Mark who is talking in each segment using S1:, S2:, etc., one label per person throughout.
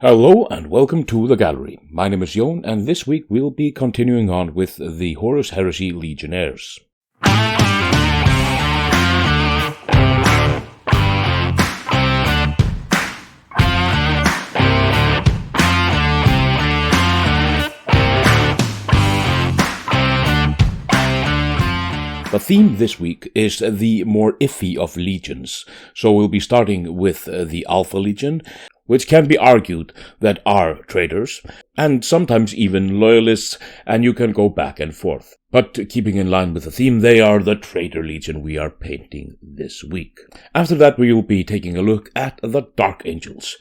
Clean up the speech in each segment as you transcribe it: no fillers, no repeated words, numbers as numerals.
S1: Hello and welcome to the gallery. My name is Jon, and this week we'll be continuing on with the Horus Heresy Legionnaires. The theme this week is the more iffy of legions, so we'll be starting with the Alpha Legion, which can be argued that are traitors, and sometimes even loyalists, and you can go back and forth. But keeping in line with the theme, they are the traitor legion we are painting this week. After that, we will be taking a look at the Dark Angels,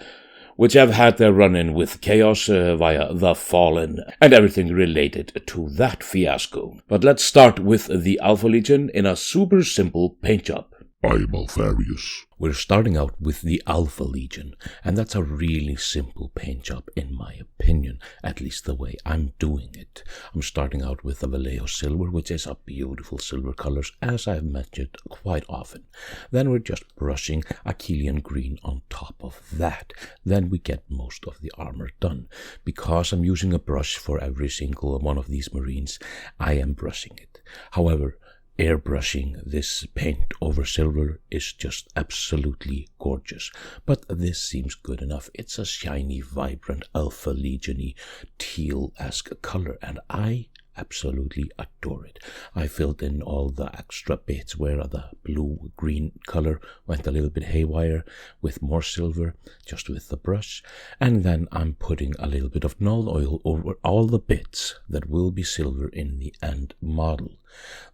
S1: which have had their run-in with Chaos via the Fallen, and everything related to that fiasco. But let's start with the Alpha Legion in a super simple paint job.
S2: I am Alpharius.
S1: We're starting out with the Alpha Legion, and that's a really simple paint job in my opinion, at least the way I'm doing it. I'm starting out with the Vallejo Silver, which is a beautiful silver colors, as I've mentioned quite often. Then we're just brushing Achillean green on top of that. Then we get most of the armor done. Because I'm using a brush for every single one of these marines, I am brushing it. However, airbrushing this paint over silver is just absolutely gorgeous, but this seems good enough. It's a shiny, vibrant, Alpha Legion-y, teal-esque color, and I absolutely adore it. I filled in all the extra bits where the blue-green color went a little bit haywire with more silver, just with the brush, and then I'm putting a little bit of null oil over all the bits that will be silver in the end model.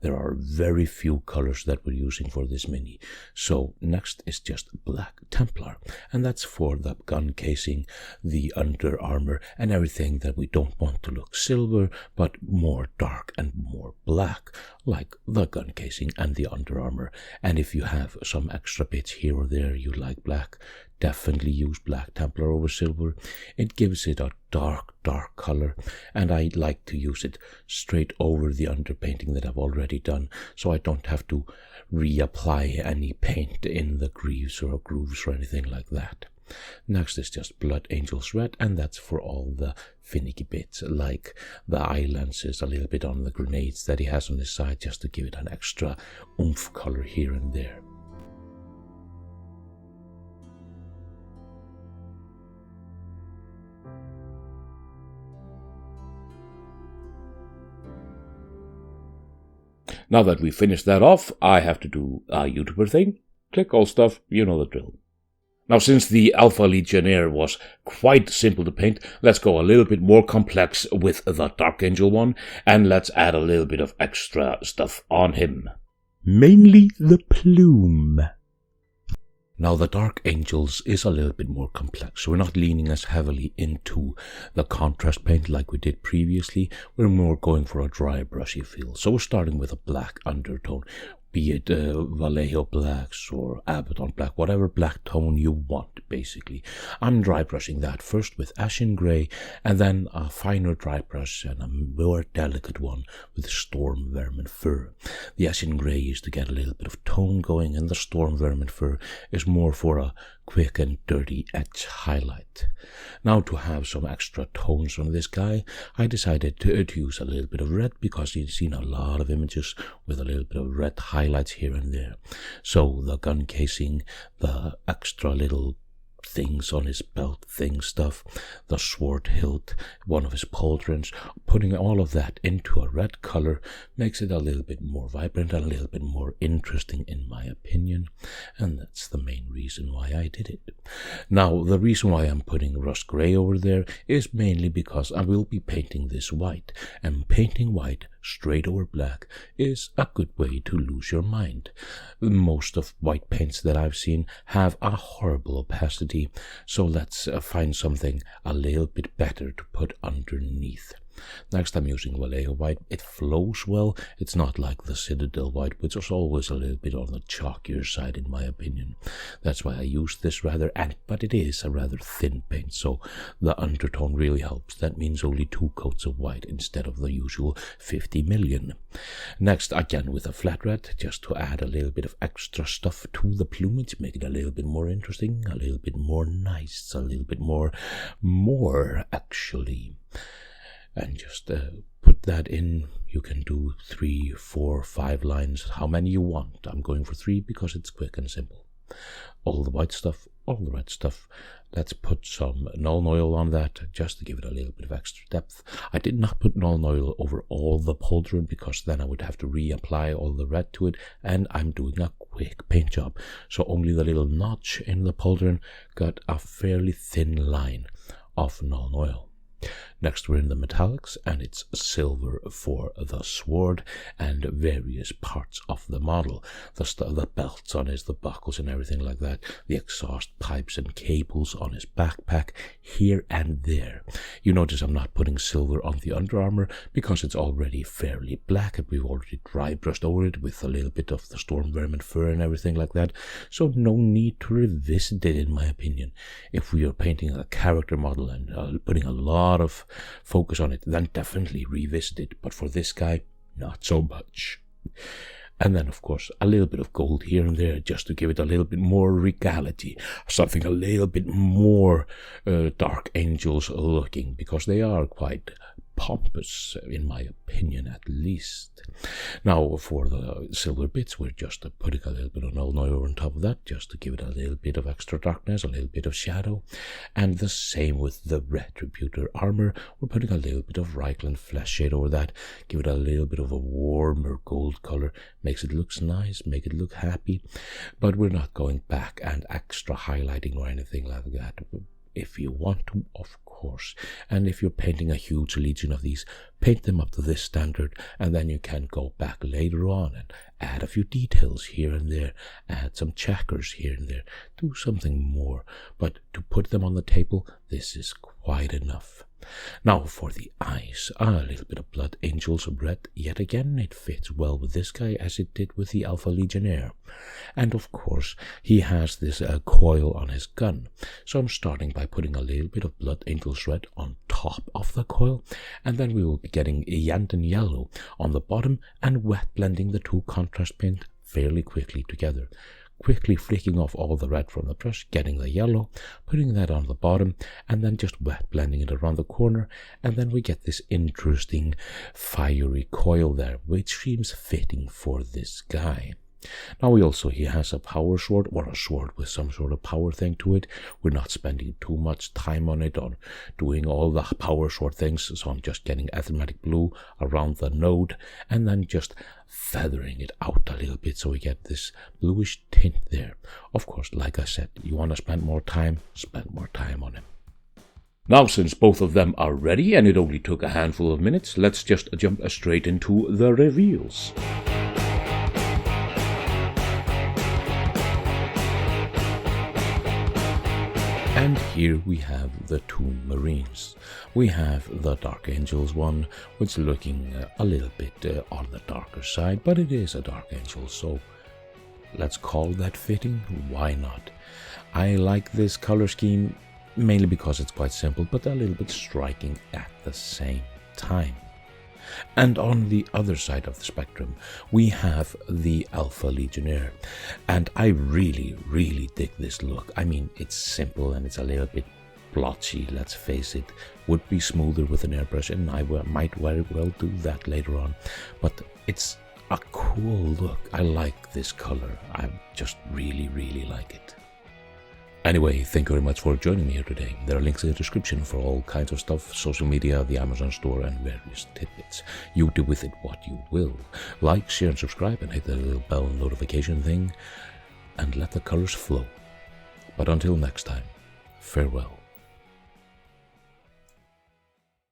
S1: There are very few colors that we're using for this mini, so next is just Black Templar, and that's for the gun casing, the under armor, and everything that we don't want to look silver, but more dark and more black, like the gun casing and the under armor. And if you have some extra bits here or there you like black, definitely use Black Templar over silver. It gives it a dark color, and I like to use it straight over the underpainting that I've already done, so I don't have to reapply any paint in the grooves or anything like that. Next is just Blood Angels Red, and that's for all the finicky bits, like the eye lenses, a little bit on the grenades that he has on his side, just to give it an extra oomph color here and there. Now that we finished that off, I have to do a YouTuber thing. Click all stuff, you know the drill. Now, since the Alpha Legionnaire was quite simple to paint, let's go a little bit more complex with the Dark Angel one, and let's add a little bit of extra stuff on him. Mainly the plume. Now, the Dark Angels is a little bit more complex, so we're not leaning as heavily into the contrast paint like we did previously. We're more going for a dry, brushy feel. So we're starting with a black undertone, be it Vallejo blacks or Abaddon black, whatever black tone you want, basically. I'm dry brushing that first with Ashen Grey, and then a finer dry brush and a more delicate one with Storm Vermin Fur. The Ashen Grey is to get a little bit of tone going, and the Storm Vermin Fur is more for a quick and dirty edge highlight. Now, to have some extra tones on this guy, I decided to use a little bit of red, because you've seen a lot of images with a little bit of red highlights here and there. So the gun casing, the extra little things on his belt stuff, the sword hilt, one of his pauldrons, putting all of that into a red color makes it a little bit more vibrant and a little bit more interesting in my opinion, and that's the main reason why I did it. Now, the reason why I'm putting rust gray over there is mainly because I will be painting this white, and painting white straight over black is a good way to lose your mind. Most of white paints that I've seen have a horrible opacity, so let's find something a little bit better to put underneath. Next, I'm using Vallejo white. It flows well. It's not like the Citadel white, which is always a little bit on the chalkier side in my opinion. That's why I use this but it is a rather thin paint, so the undertone really helps. That means only 2 coats of white instead of the usual 50 million. Next, again with a flat red, just to add a little bit of extra stuff to the plumage, make it a little bit more interesting, a little bit more nice, a little bit more actually. And just put that in. You can do 3, 4, 5 lines, how many you want. I'm going for 3 because it's quick and simple. All the white stuff, all the red stuff. Let's put some Nuln Oil on that, just to give it a little bit of extra depth. I did not put Nuln Oil over all the pauldron, because then I would have to reapply all the red to it, and I'm doing a quick paint job. So only the little notch in the pauldron got a fairly thin line of Nuln Oil. Next, we're in the metallics, and it's silver for the sword and various parts of the model. The belts on his, the buckles and everything like that, the exhaust pipes and cables on his backpack, here and there. You notice I'm not putting silver on the under armor because it's already fairly black, and we've already dry brushed over it with a little bit of the storm vermin fur and everything like that, so no need to revisit it in my opinion. If we are painting a character model and putting a lot of focus on it, then definitely revisit it, but for this guy, not so much. And then, of course, a little bit of gold here and there, just to give it a little bit more regality, something a little bit more Dark Angels looking, because they are quite pompous, in my opinion at least. Now, for the silver bits, we're just putting a little bit of Nuln Oil on top of that, just to give it a little bit of extra darkness, a little bit of shadow. And the same with the Retributor armor. We're putting a little bit of Reichland flesh shade over that, give it a little bit of a warmer gold color, makes it look nice, make it look happy. But we're not going back and extra highlighting or anything like that. If you want to, of course. And if you're painting a huge legion of these, paint them up to this standard, and then you can go back later on and add a few details here and there, add some checkers here and there, do something more. But to put them on the table, this is quite enough. Now for the eyes, a little bit of Blood Angels red. Yet again, it fits well with this guy as it did with the Alpha Legionnaire. And of course, he has this coil on his gun. So I'm starting by putting a little bit of Blood Angels red on top of the coil, and then we will be getting Yanton yellow on the bottom and wet blending the 2 contrast paint fairly quickly together. Quickly flicking off all the red from the brush, getting the yellow, putting that on the bottom, and then just wet blending it around the corner, and then we get this interesting fiery coil there, which seems fitting for this guy. Now he has a power sword, or a sword with some sort of power thing to it. We're not spending too much time on it, on doing all the power sword things, so I'm just getting athletic blue around the node, and then just feathering it out a little bit so we get this bluish tint there. Of course, like I said, you want to spend more time on him. Now, since both of them are ready, and it only took a handful of minutes, let's just jump straight into the reveals. And here we have the 2 Marines. We have the Dark Angels one, which is looking a little bit on the darker side, but it is a Dark Angel, so let's call that fitting. Why not? I like this color scheme mainly because it's quite simple, but a little bit striking at the same time. And on the other side of the spectrum, we have the Alpha Legionnaire. And I really, really dig this look. I mean, it's simple and it's a little bit blotchy, let's face it. Would be smoother with an airbrush, and I might very well do that later on. But it's a cool look. I like this color. I just really, really like it. Anyway, thank you very much for joining me here today. There are links in the description for all kinds of stuff, social media, the Amazon store, and various tidbits. You do with it what you will. Like, share, and subscribe, and hit the little bell notification thing, and let the colors flow. But until next time, farewell.